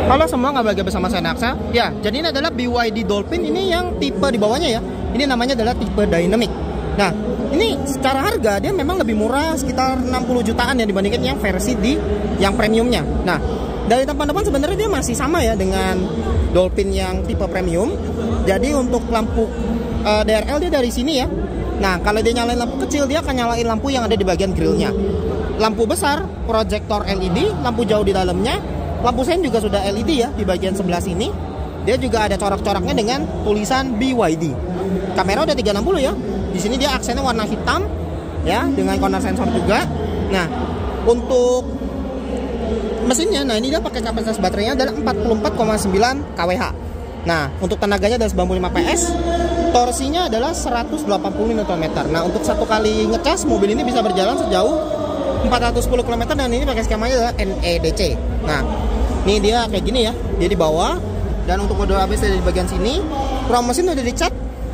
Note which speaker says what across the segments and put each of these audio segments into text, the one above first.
Speaker 1: Halo semua, nggak bagi bersama saya Naksa. Ya, jadi ini adalah BYD Dolphin, ini yang tipe di bawahnya ya. Ini namanya adalah tipe Dynamic. Nah, ini secara harga dia memang lebih murah, sekitar 60 jutaan ya dibandingkan yang versi di yang premiumnya. Nah, dari depan sebenarnya dia masih sama ya dengan Dolphin yang tipe premium. Jadi untuk lampu DRL dia dari sini ya. Nah, kalau dia nyalain lampu kecil, dia akan nyalain lampu yang ada di bagian grillnya. Lampu besar, proyektor LED, lampu jauh di dalamnya. Lampu sen juga sudah LED ya di bagian sebelah sini. Dia juga ada corak-coraknya dengan tulisan BYD. Kamera udah 360 ya. Di sini dia aksennya warna hitam ya, dengan corner sensor juga. Nah, untuk mesinnya, nah ini dia pakai kapasitas baterainya adalah 44,9 kWh. Nah, untuk tenaganya adalah 95 PS. Torsinya adalah 180 Nm. Nah, untuk satu kali ngecas mobil ini bisa berjalan sejauh 410 km dan ini pakai skemanya adalah NEDC. Nah, ini dia kayak gini ya. Dia di bawah dan untuk mode ABS ada di bagian sini. Ruang mesin udah dicat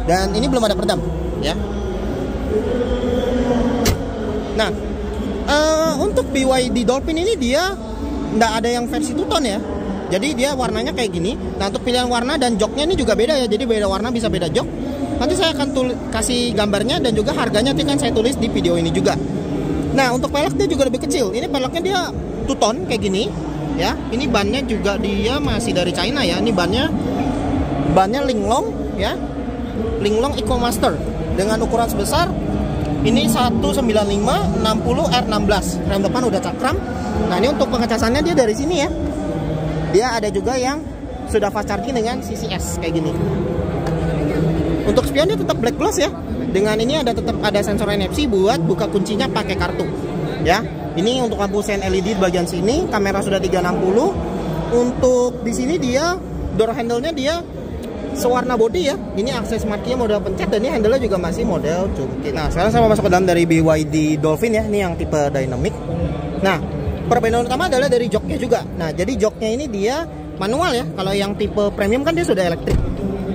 Speaker 1: dan ini belum ada peredam ya. Nah, untuk BYD Dolphin ini dia nggak ada yang versi two-tone ya. Jadi dia warnanya kayak gini. Nah, untuk pilihan warna dan joknya ini juga beda ya. Jadi beda warna bisa beda jok. Nanti saya akan kasih gambarnya dan juga harganya nanti kan saya tulis di video ini juga. Nah, untuk pelek dia juga lebih kecil. Ini peleknya dia two-tone kayak gini ya. Ini bannya juga dia masih dari China ya. Ini bannya Linglong ya. Linglong EcoMaster dengan ukuran sebesar ini 195/60 R16. Rem depan udah cakram. Nah, ini untuk pengecasannya dia dari sini ya. Dia ada juga yang sudah fast charging dengan CCS kayak gini. Untuk spion dia tetap black gloss ya. Dengan ini tetap ada sensor NFC buat buka kuncinya pakai kartu. Ya. Ini untuk lampu sen LED di bagian sini, kamera sudah 360. Untuk di sini dia door handle-nya dia sewarna body ya. Ini akses marquee mode pencet dan ini handle-nya juga masuk model cungkit. Nah, sekarang saya masuk ke dalam dari BYD Dolphin ya. Ini yang tipe Dynamic. Nah, perbedaan utama adalah dari joknya juga. Nah, jadi joknya ini dia manual ya. Kalau yang tipe premium kan dia sudah elektrik.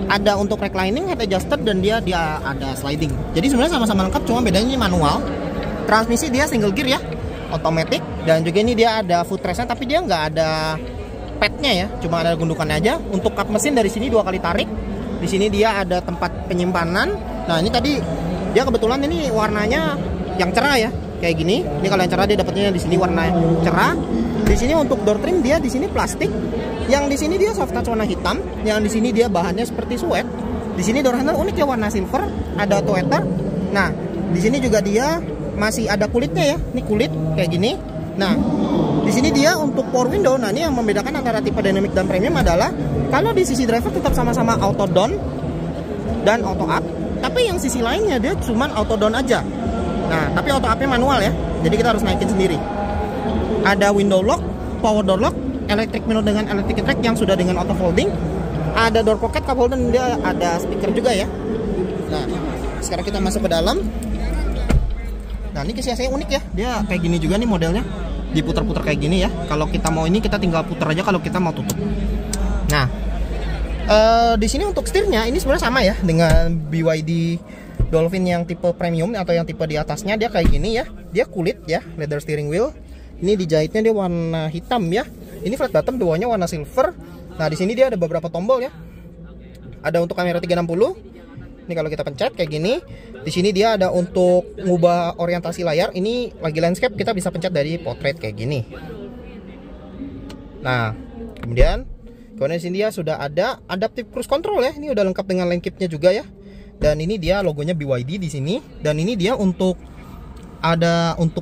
Speaker 1: Ada untuk reclining, head adjuster, dan dia ada sliding. Jadi sebenarnya sama-sama lengkap, cuma bedanya ini manual. Transmisi dia single gear ya, otomatis. Dan juga ini dia ada footrest-nya, tapi dia nggak ada padnya ya, cuma ada gundukannya aja. Untuk kap mesin dari sini 2 kali tarik. Di sini dia ada tempat penyimpanan. Nah, ini tadi dia kebetulan ini warnanya yang cerah ya. Kayak gini. Ini kalau yang cerah dia dapatnya di sini warna cerah. Di sini untuk door trim dia di sini plastik. Yang di sini dia soft touch warna hitam. Yang di sini dia bahannya seperti suede. Di sini door handle unik ya, warna silver. Ada tweeter. Nah, di sini juga dia masih ada kulitnya ya. Ini kulit kayak gini. Nah, di sini dia untuk power window. Nah, ini yang membedakan antara tipe dynamic dan premium adalah kalau di sisi driver tetap sama-sama auto down dan auto up. Tapi yang sisi lainnya dia cuman auto down aja. Nah, tapi auto up-nya manual ya. Jadi kita harus naikin sendiri. Ada window lock, power door lock, electric mirror dengan electric track yang sudah dengan auto folding. Ada door pocket cup holder, dia ada speaker juga ya. Nah, sekarang kita masuk ke dalam. Nah, ini kesiasanya unik ya. Dia kayak gini juga nih modelnya. Diputar-putar kayak gini ya. Kalau kita mau ini kita tinggal putar aja kalau kita mau tutup. Nah, di sini untuk setirnya ini sebenarnya sama ya dengan BYD Dolphin yang tipe premium atau yang tipe di atasnya. Dia kayak gini ya. Dia kulit ya, leather steering wheel. Ini dijahitnya dia warna hitam ya. Ini flat bottom, duanya warna silver. Nah, di sini dia ada beberapa tombol ya. Ada untuk kamera 360. Ini kalau kita pencet kayak gini. Di sini dia ada untuk ngubah orientasi layar. Ini lagi landscape, kita bisa pencet dari portrait kayak gini. Nah, kemudian di sini dia sudah ada adaptive cruise control ya. Ini udah lengkap dengan lane keep-nya juga ya. Dan ini dia logonya BYD di sini. Dan ini dia untuk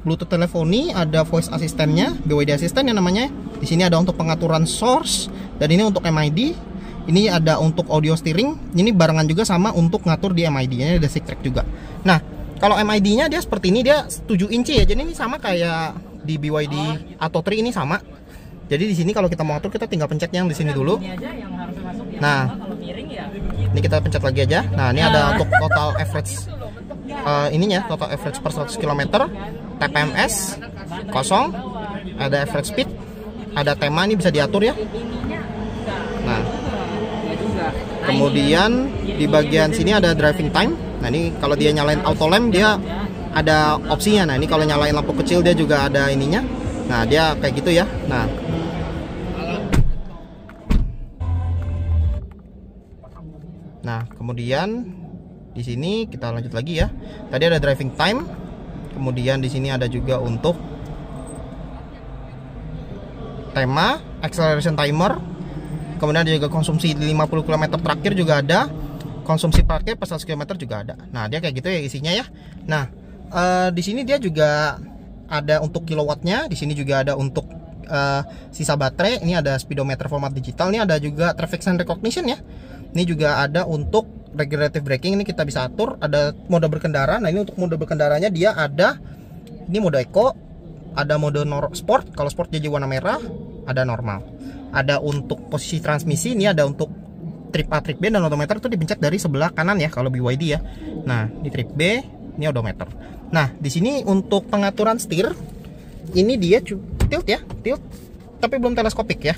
Speaker 1: Bluetooth teleponi, ada voice asistennya, BYD Assistant yang namanya. Di sini ada untuk pengaturan source dan ini untuk MID. Ini ada untuk audio steering. Ini barengan juga sama untuk ngatur di MID-nya, ada stick track juga. Nah, kalau MID-nya dia seperti ini, dia 7 inci ya. Jadi ini sama kayak di BYD Atto 3 ini sama. Jadi di sini kalau kita mau atur kita tinggal pencet yang di sini dulu. Nah, ini kita pencet lagi aja. Nah, ini ada untuk total average ininya, total average per 100 km, TPMS kosong, ada average speed, ada tema ini bisa diatur ya. Nah, kemudian di bagian sini ada driving time. Nah, ini kalau dia nyalain auto lamp dia ada opsinya. Nah, ini kalau nyalain lampu kecil dia juga ada ininya. Nah, dia kayak gitu ya. Nah, Nah, kemudian di sini kita lanjut lagi ya. Tadi ada driving time. Kemudian di sini ada juga untuk tema, acceleration timer. Kemudian ada juga konsumsi 50 km terakhir juga ada. Konsumsi parkir per 100 km juga ada. Nah, dia kayak gitu ya isinya ya. Nah, di sini dia juga ada untuk kilowattnya. Di sini juga ada untuk sisa baterai. Ini ada speedometer format digital. Ini ada juga traffic sign recognition ya. Ini juga ada untuk regenerative braking, ini kita bisa atur. Ada mode berkendara. Nah, ini untuk mode berkendaranya dia ada, ini mode eco, ada mode sport. Kalau sport jadi warna merah, ada normal. Ada untuk posisi transmisi, ini ada untuk trip A, trip B, dan odometer itu dipencet dari sebelah kanan ya kalau BYD ya. Nah, ini trip B, ini odometer. Nah, di sini untuk pengaturan setir, ini dia tilt ya, tilt, tapi belum teleskopik ya.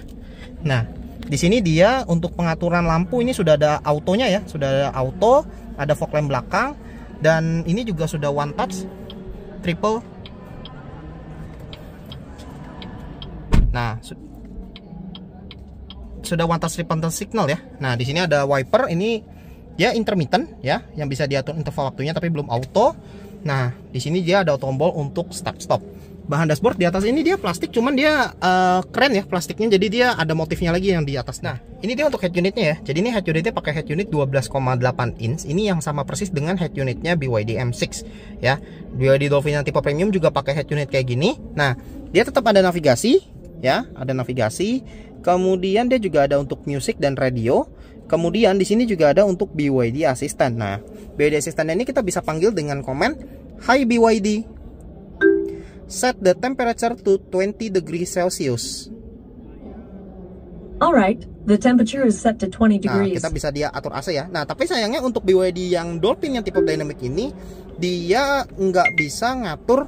Speaker 1: Nah, di sini dia untuk pengaturan lampu ini sudah ada autonya ya, sudah ada auto, ada fog lamp belakang, dan ini juga sudah one touch triple. Nah, sudah one touch triple signal ya. Nah, di sini ada wiper, ini ya intermittent ya, yang bisa diatur interval waktunya tapi belum auto. Nah, di sini dia ada tombol untuk start stop. Bahan dashboard di atas ini dia plastik, cuman dia keren ya plastiknya, jadi dia ada motifnya lagi yang di atas. Nah, ini dia untuk head unitnya ya. Jadi ini head unitnya pakai head unit 12,8 inch. Ini yang sama persis dengan head unitnya BYD M6 ya. BYD Dolphin yang tipe premium juga pakai head unit kayak gini. Nah, dia tetap ada navigasi ya, ada navigasi. Kemudian dia juga ada untuk music dan radio. Kemudian di sini juga ada untuk BYD Assistant. Nah, BYD Assistant ini kita bisa panggil dengan komen, "Hi BYD, set the temperature to 20 degrees Celsius."
Speaker 2: Alright, the temperature is set to 20 degrees.
Speaker 1: Nah, kita bisa dia atur AC ya. Nah, tapi sayangnya untuk BYD yang Dolphin yang tipe dynamic ini, dia nggak bisa ngatur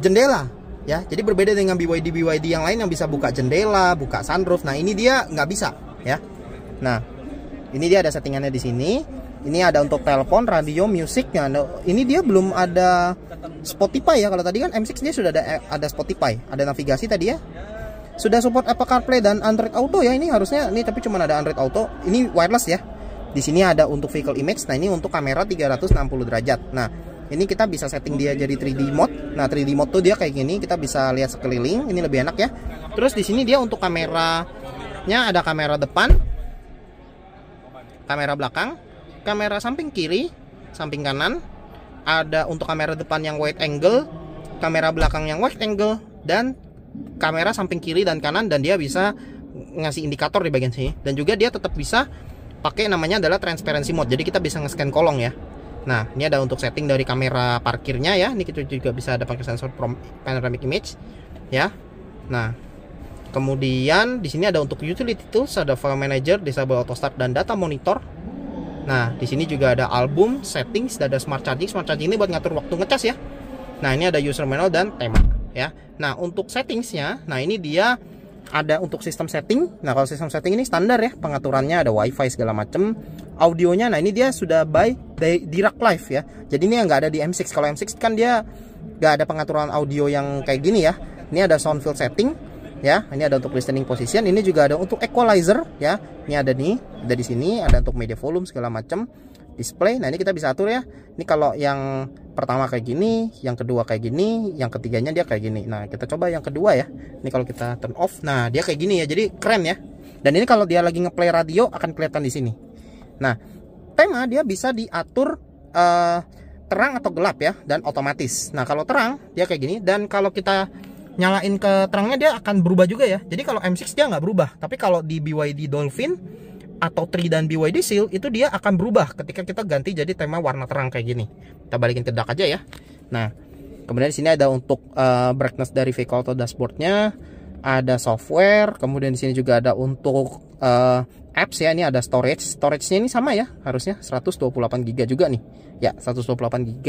Speaker 1: jendela ya. Jadi berbeda dengan BYD yang lain yang bisa buka jendela, buka sunroof. Nah, ini dia nggak bisa ya. Nah, ini dia ada settingannya di sini. Ini ada untuk telepon, radio, musiknya. Ini dia belum ada Spotify ya. Kalau tadi kan M6 dia sudah ada Spotify, ada navigasi tadi ya. Sudah support Apple CarPlay dan Android Auto ya. Ini harusnya ini tapi cuma ada Android Auto. Ini wireless ya. Di sini ada untuk vehicle image. Nah, ini untuk kamera 360 derajat. Nah, ini kita bisa setting dia jadi 3D mode. Nah, 3D mode tuh dia kayak gini, kita bisa lihat sekeliling. Ini lebih enak ya. Terus di sini dia untuk kameranya ada kamera depan, kamera belakang, kamera samping kiri, samping kanan, ada untuk kamera depan yang wide angle, kamera belakang yang wide angle, dan kamera samping kiri dan kanan, dan dia bisa ngasih indikator di bagian sini. Dan juga dia tetap bisa pakai namanya adalah transparency mode, jadi kita bisa nge-scan kolong ya. Nah, ini ada untuk setting dari kamera parkirnya ya. Ini kita juga bisa ada pakai sensor panoramic image ya. Nah, kemudian di sini ada untuk utility tools, ada file manager, disable auto start, dan data monitor. Nah, di sini juga ada album, settings, ada smart charging. Smart charging ini buat ngatur waktu ngecas ya. Nah, ini ada user manual dan tema ya. Nah, untuk settingsnya, nah ini dia ada untuk sistem setting. Nah, kalau sistem setting ini standar ya, pengaturannya ada wifi segala macem. Audionya, nah ini dia sudah by Dirac Live ya. Jadi ini yang nggak ada di M6. Kalau M6 kan dia nggak ada pengaturan audio yang kayak gini ya. Ini ada sound field setting ya. Ini ada untuk listening position. Ini juga ada untuk equalizer ya. Ini ada nih, ada di sini, ada untuk media volume segala macam, display. Nah, ini kita bisa atur ya. Ini kalau yang pertama kayak gini, yang kedua kayak gini, yang ketiganya dia kayak gini. Nah, kita coba yang kedua ya. Ini kalau kita turn off, nah dia kayak gini ya. Jadi keren ya. Dan ini kalau dia lagi ngeplay radio akan kelihatan di sini. Nah, tema dia bisa diatur terang atau gelap ya, dan otomatis. Nah, kalau terang dia kayak gini, dan kalau kita nyalain ke terangnya dia akan berubah juga ya. Jadi kalau M6 dia nggak berubah, tapi kalau di BYD Dolphin atau Tri dan BYD Seal itu dia akan berubah ketika kita ganti jadi tema warna terang kayak gini. Kita balikin ke dark aja ya. Nah, kemudian di sini ada untuk brightness dari vehicle atau dashboardnya, ada software. Kemudian di sini juga ada untuk apps ya. Ini ada storage-nya ini sama ya, harusnya 128 GB juga nih. Ya, 128 GB.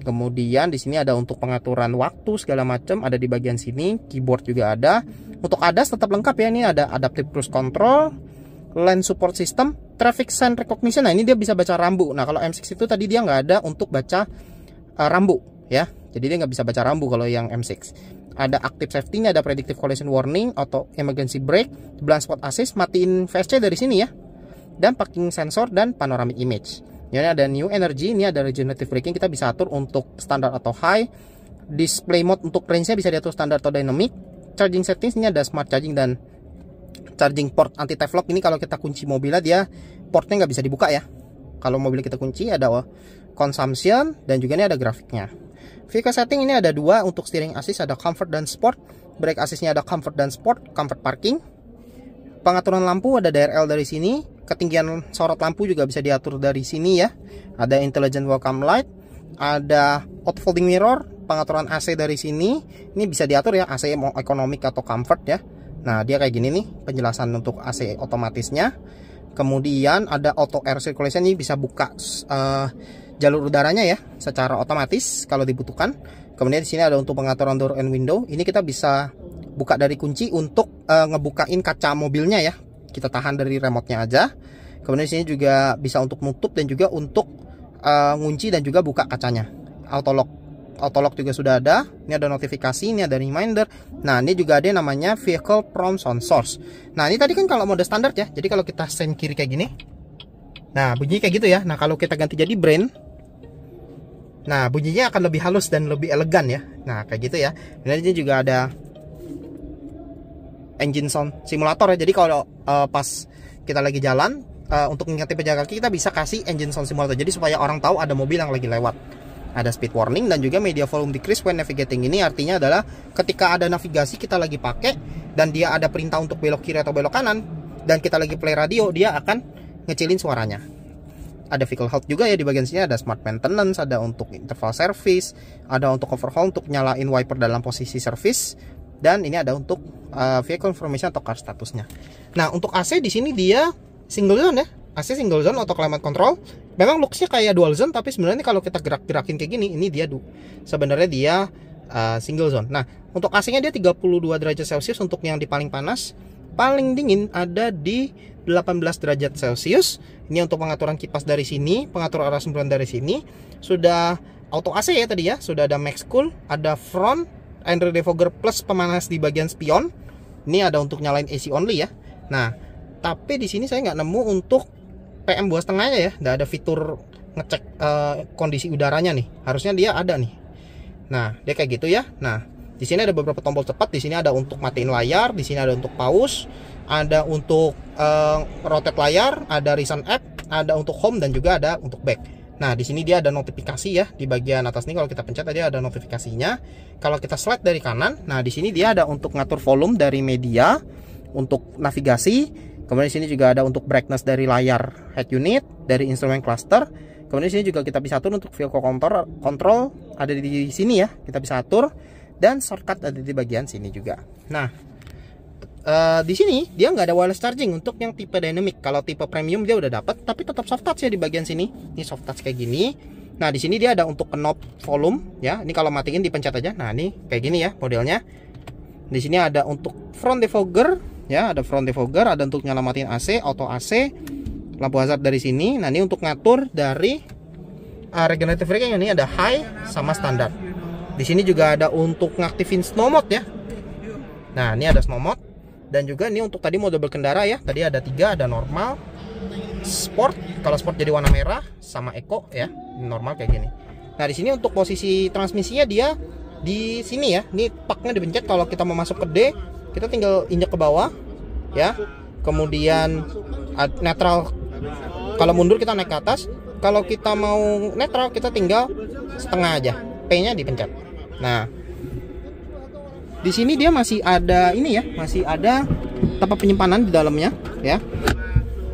Speaker 1: Kemudian di sini ada untuk pengaturan waktu segala macam, ada di bagian sini. Keyboard juga ada. Untuk ADAS tetap lengkap ya. Ini ada adaptive cruise control, lane support system, traffic sign recognition. Nah, ini dia bisa baca rambu. Nah, kalau M6 itu tadi dia nggak ada untuk baca rambu ya. Jadi dia nggak bisa baca rambu kalau yang M6. Ada active safety, ada predictive collision warning, auto emergency brake, blind spot assist, matiin VSC dari sini ya. dan parking sensor dan panoramic image. Ini ada new energy, ini ada regenerative braking, kita bisa atur untuk standar atau high. Display mode untuk range-nya bisa diatur standar atau dynamic. Charging settings ini ada smart charging dan charging port anti theft lock. Ini kalau kita kunci mobilnya dia portnya nggak bisa dibuka ya. Kalau mobil kita kunci ada consumption dan juga ini ada grafiknya. Vehicle setting ini ada dua untuk steering assist, ada comfort dan sport. Brake assistnya ada comfort dan sport, comfort parking. Pengaturan lampu ada DRL dari sini. Ketinggian sorot lampu juga bisa diatur dari sini ya. Ada intelligent welcome light, ada auto folding mirror. Pengaturan AC dari sini. Ini bisa diatur ya, AC mau ekonomik atau comfort ya. Nah, dia kayak gini nih penjelasan untuk AC otomatisnya. Kemudian ada auto air circulation, ini bisa buka jalur udaranya ya secara otomatis kalau dibutuhkan. Kemudian di sini ada untuk pengaturan door and window. Ini kita bisa buka dari kunci untuk ngebukain kaca mobilnya ya. Kita tahan dari remote-nya aja. Kemudian di sini juga bisa untuk nutup dan juga untuk ngunci dan juga buka kacanya. Auto lock juga sudah ada. Ini ada notifikasi, ini ada reminder. Nah, ini juga ada namanya vehicle prompt on source. Nah, ini tadi kan kalau mode standar ya. Jadi kalau kita sen kiri kayak gini. Nah, bunyinya kayak gitu ya. Nah, kalau kita ganti jadi brand, nah, bunyinya akan lebih halus dan lebih elegan ya. Nah, kayak gitu ya. Dan ini juga ada engine sound simulator ya. Jadi kalau pas kita lagi jalan, untuk mengingatkan pejalan kaki, kita bisa kasih engine sound simulator. Jadi supaya orang tahu ada mobil yang lagi lewat. Ada speed warning dan juga media volume decrease when navigating. Ini artinya adalah ketika ada navigasi kita lagi pakai dan dia ada perintah untuk belok kiri atau belok kanan dan kita lagi play radio, dia akan ngecilin suaranya. Ada vehicle health juga ya di bagian sini, ada smart maintenance, ada untuk interval service, ada untuk overhaul untuk nyalain wiper dalam posisi service, dan ini ada untuk vehicle information atau car statusnya. Nah, untuk AC di sini dia single zone ya. AC single zone auto climate control. Memang looksnya kayak dual zone, tapi sebenarnya kalau kita gerak-gerakin kayak gini, ini dia sebenarnya dia single zone. Nah, untuk AC-nya dia 32 derajat Celcius untuk yang di paling panas. Paling dingin ada di 18 derajat Celcius. Ini untuk pengaturan kipas dari sini, pengaturan arah semburan dari sini. Sudah auto AC ya tadi ya, sudah ada max cool, ada front Android defogger plus pemanas di bagian spion. Ini ada untuk nyalain AC only ya. Nah, tapi di sini saya nggak nemu untuk PM 2,5-nya ya. Nggak ada fitur ngecek kondisi udaranya nih. Harusnya dia ada nih. Nah, dia kayak gitu ya. Nah, di sini ada beberapa tombol cepat. Di sini ada untuk matiin layar, di sini ada untuk pause, ada untuk rotate layar, ada recent app, ada untuk home dan juga ada untuk back. Nah, di sini dia ada notifikasi ya di bagian atas nih. Kalau kita pencet tadi ada notifikasinya. Kalau kita slide dari kanan, nah di sini dia ada untuk ngatur volume dari media, untuk navigasi. Kemudian di sini juga ada untuk brightness dari layar head unit, dari instrumen cluster. Kemudian di sini juga kita bisa atur untuk vehicle control ada di sini ya, kita bisa atur, dan shortcut ada di bagian sini juga. Nah, di sini dia nggak ada wireless charging untuk yang tipe dynamic. Kalau tipe premium dia udah dapat, tapi tetap soft touch ya di bagian sini. Ini soft touch kayak gini. Nah, di sini dia ada untuk knob volume ya. Ini kalau matiin dipencet aja. Nah, ini kayak gini ya modelnya. Di sini ada untuk front defogger ya, ada front defogger, ada untuk nyelamatin AC, auto AC, lampu hazard dari sini. Nah, ini untuk ngatur dari regenerative braking, ini ada high sama standar. Di sini juga ada untuk ngaktifin snow mode ya. Nah, ini ada snow mode. Dan juga ini untuk tadi mode berkendara ya. Tadi ada 3, ada normal, sport. Kalau sport jadi warna merah, sama eco ya. Normal kayak gini. Nah, di sini untuk posisi transmisinya dia di sini ya. Ini paknya dipencet. Kalau kita mau masuk ke D, kita tinggal injak ke bawah ya. Kemudian netral. Kalau mundur kita naik ke atas. Kalau kita mau netral kita tinggal setengah aja. P-nya dipencet. Nah, di sini dia masih ada ini ya, masih ada tempat penyimpanan di dalamnya ya.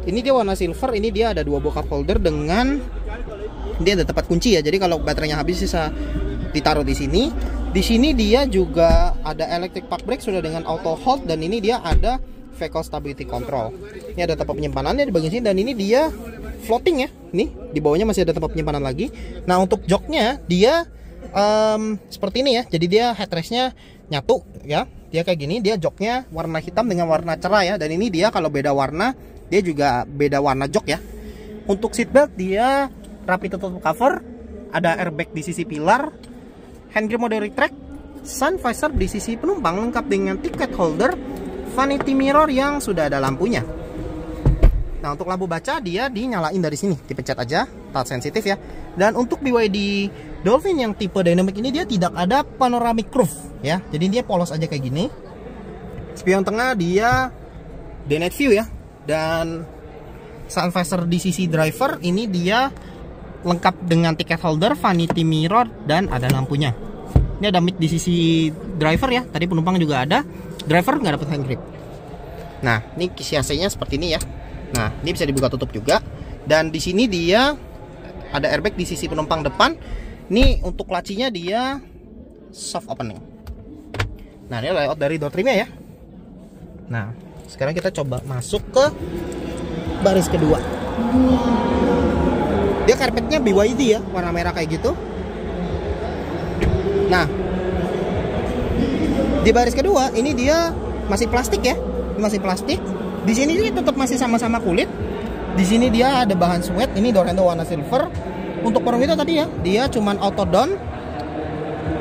Speaker 1: Ini dia warna silver, ini dia ada 2 buah cup holder dengan dia ada tempat kunci ya. Jadi kalau baterainya habis bisa ditaruh di sini. Di sini dia juga ada electric park brake sudah dengan auto hold, dan ini dia ada vehicle stability control. Ini ada tempat penyimpanannya di bagian sini, dan ini dia floating ya. Nih di bawahnya masih ada tempat penyimpanan lagi. Nah, untuk joknya dia seperti ini ya. Jadi dia headrestnya nyatu ya. Dia kayak gini, dia joknya warna hitam dengan warna cerah ya. Dan ini dia kalau beda warna, dia juga beda warna jok ya. Untuk seatbelt dia rapi tertutup cover, ada airbag di sisi pilar, handgrip mode retract, sun visor di sisi penumpang lengkap dengan ticket holder, vanity mirror yang sudah ada lampunya. Nah, untuk lampu baca dia dinyalain dari sini, dipencet aja, touch sensitif ya. Dan untuk BYD Dolphin yang tipe dynamic ini dia tidak ada panoramic roof ya. Jadi dia polos aja kayak gini. Spion tengah dia day night view ya. Dan sun visor di sisi driver ini dia lengkap dengan ticket holder, vanity mirror, dan ada lampunya. Ini ada mid di sisi driver ya. Tadi penumpang juga ada. Driver nggak dapat hand grip. Nah, ini kisi AC-nya seperti ini ya. Nah, ini bisa dibuka tutup juga. Dan di sini dia ada airbag di sisi penumpang depan. Ini untuk lacinya dia soft opening. Nah, ini layout dari door trimnya ya. Nah, sekarang kita coba masuk ke baris kedua. Dia karpetnya BYD ya, warna merah kayak gitu. Nah, di baris kedua ini dia masih plastik ya, masih plastik. Di sini dia tetap masih sama-sama kulit. Di sini dia ada bahan suede. Ini door handle warna silver. Untuk porong itu tadi ya, dia cuman auto down,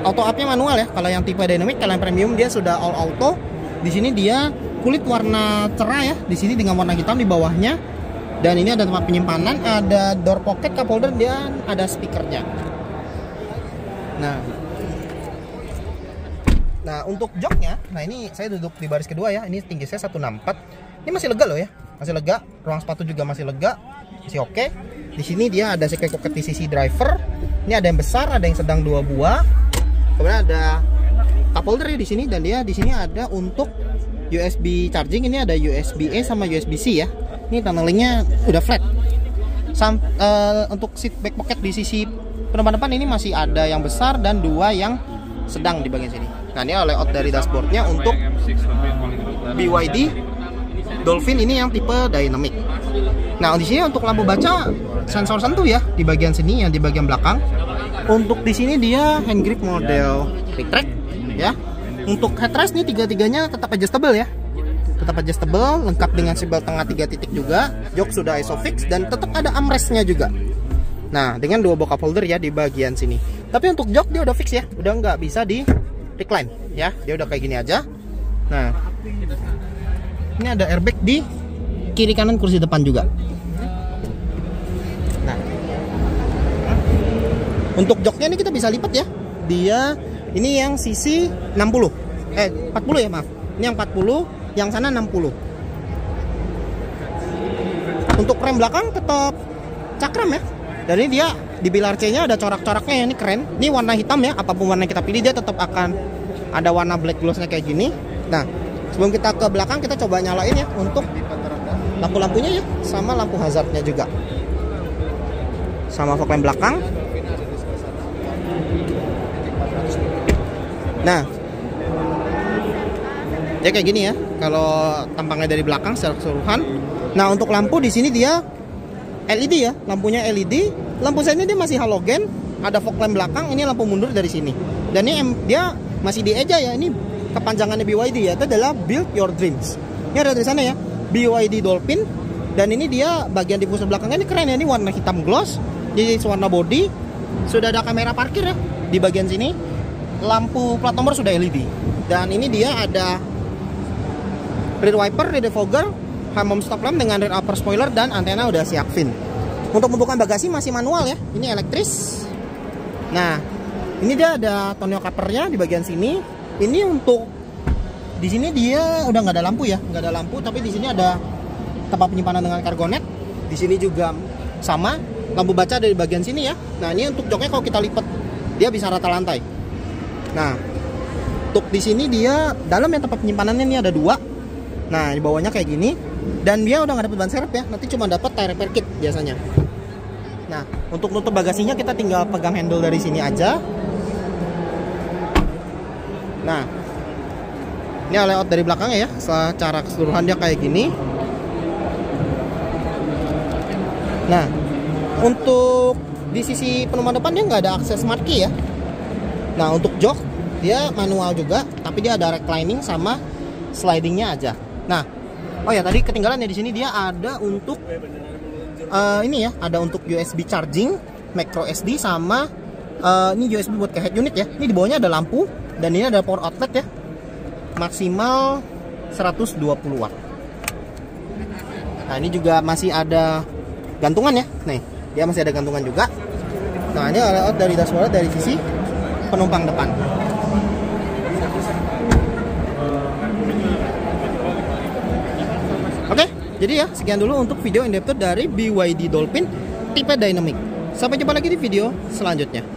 Speaker 1: auto up-nya manual ya. Kalau yang tipe dynamic, kalau yang premium dia sudah all auto. Di sini dia kulit warna cerah ya. Di sini dengan warna hitam di bawahnya. Dan ini ada tempat penyimpanan, ada door pocket, cup holder, dan ada speakernya. Nah, untuk joknya, nah ini saya duduk di baris kedua ya. Ini tinggi saya 164. Ini masih lega loh ya, masih lega. Ruang sepatu juga masih lega, masih oke. Di sini dia ada secret pocket di sisi driver. Ini ada yang besar, ada yang sedang 2 buah. Kemudian ada cup holder ya di sini, dan dia di sini ada untuk USB charging. Ini ada USB-A sama USB-C ya. Ini tunnelingnya udah flat. Untuk seat back pocket di sisi penumpang depan ini masih ada yang besar dan 2 yang sedang di bagian sini. Nah, ini layout dari dashboardnya untuk BYD Dolphin ini yang tipe dynamic. Nah, di sini untuk lampu baca sensor sentuh ya di bagian sini, yang di bagian belakang. Untuk di sini dia hand grip model retract ya. Untuk headrest nih tiga-tiganya tetap adjustable ya. Tetap adjustable, lengkap dengan seatbelt tengah 3 titik juga. Jok sudah isofix dan tetap ada armrestnya juga. Nah, dengan 2 buah cup holder ya di bagian sini. Tapi untuk jok dia udah fix ya, udah nggak bisa di recline ya. Dia udah kayak gini aja. Nah, ini ada airbag di kiri kanan kursi depan juga. Nah, untuk joknya ini kita bisa lipat ya. Dia ini yang sisi 40 ya maaf. Ini yang 40, yang sana 60. Untuk rem belakang tetap cakram ya. Dan ini dia di pilar C-nya ada corak-coraknya ya, ini keren. Ini warna hitam ya, apapun warna yang kita pilih dia tetap akan ada warna black gloss-nya kayak gini. Nah, sebelum kita ke belakang kita coba nyalain ya untuk lampu-lampunya ya, sama lampu hazardnya juga. Sama fog lamp belakang. Nah, dia kayak gini ya kalau tampangnya dari belakang secara keseluruhan. Nah, untuk lampu di sini dia LED ya, lampunya LED. Lampu saya ini dia masih halogen, ada fog lamp belakang, ini lampu mundur dari sini. Dan ini dia masih di eja ya, ini kepanjangannya BYD ya, itu adalah Build Your Dreams. Ini ada di sana ya, BYD Dolphin. Dan ini dia bagian diffuser belakangnya ini keren ya, ini warna hitam gloss, jadi warna body. Sudah ada kamera parkir ya di bagian sini. Lampu plat nomor sudah LED. Dan ini dia ada rear wiper, rear defogger, high stop lamp dengan rear upper spoiler, dan antena udah siap fin. Untuk pembukaan bagasi masih manual ya, ini elektris. Nah, ini dia ada tonneau covernya di bagian sini. Ini untuk di sini dia udah nggak ada lampu ya, nggak ada lampu, tapi di sini ada tempat penyimpanan dengan cargonet. Di sini juga sama, lampu baca dari bagian sini ya. Nah, ini untuk joknya kalau kita lipat dia bisa rata lantai. Nah, untuk di sini dia dalam yang tempat penyimpanannya ini ada 2. Nah, di bawahnya kayak gini. Dan dia udah nggak dapat ban serep ya, nanti cuma dapat tire repair kit biasanya. Nah, untuk nutup bagasinya kita tinggal pegang handle dari sini aja. Nah, ini layout dari belakangnya ya, secara keseluruhan dia kayak gini. Nah, untuk di sisi penumpang depan dia nggak ada akses smart key ya. Nah, untuk jok dia manual juga, tapi dia ada reclining sama slidingnya aja. Nah, oh ya tadi ketinggalan ya, di sini dia ada untuk ini ya, ada untuk USB charging, micro SD, sama ini USB buat ke head unit ya. Ini di bawahnya ada lampu dan ini ada power outlet ya, maksimal 120 watt. Nah ini juga masih ada gantungan ya. Nih dia masih ada gantungan juga. Nah ini layout dari dashboard dari sisi penumpang depan. Oke, jadi ya sekian dulu untuk video in depth dari BYD Dolphin tipe Dynamic. Sampai jumpa lagi di video selanjutnya.